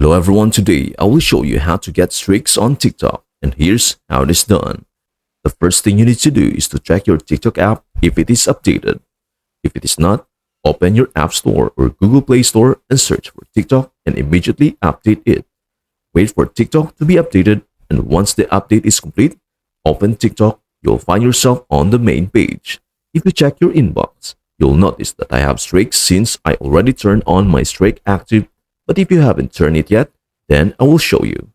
Hello everyone, today I will show you how to get streaks on TikTok, and here's how it is done. The first thing you need to do is to check your TikTok app if it is updated. If it is not, open your App Store or Google Play Store and search for TikTok and immediately update it. Wait for TikTok to be updated, and once the update is complete, open TikTok. You'll find yourself on the main page. If you check your inbox, you'll notice that I have streaks since I already turned on my streak active. But if you haven't turned it yet, then I will show you.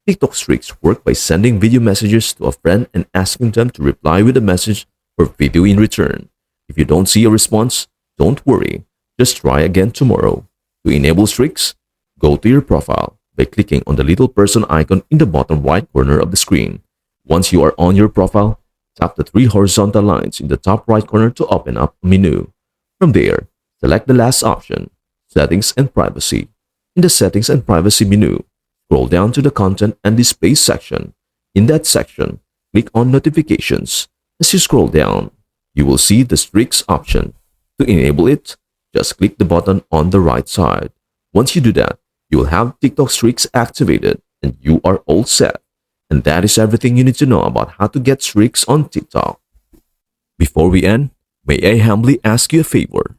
TikTok streaks work by sending video messages to a friend and asking them to reply with a message or video in return. If you don't see a response, don't worry. Just try again tomorrow. To enable streaks, go to your profile by clicking on the little person icon in the bottom right corner of the screen. Once you are on your profile, tap the three horizontal lines in the top right corner to open up a menu. From there, select the last option, Settings and Privacy. In the Settings and Privacy menu, scroll down to the Content and Display section. In that section, click on Notifications. As you scroll down, you will see the Streaks option. To enable it, just click the button on the right side. Once you do that, you will have TikTok Streaks activated and you are all set. And that is everything you need to know about how to get streaks on TikTok. Before we end, may I humbly ask you a favor?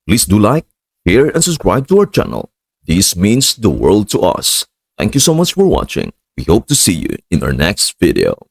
Please do like, share, and subscribe to our channel. This means the world to us. Thank you so much for watching. We hope to see you in our next video.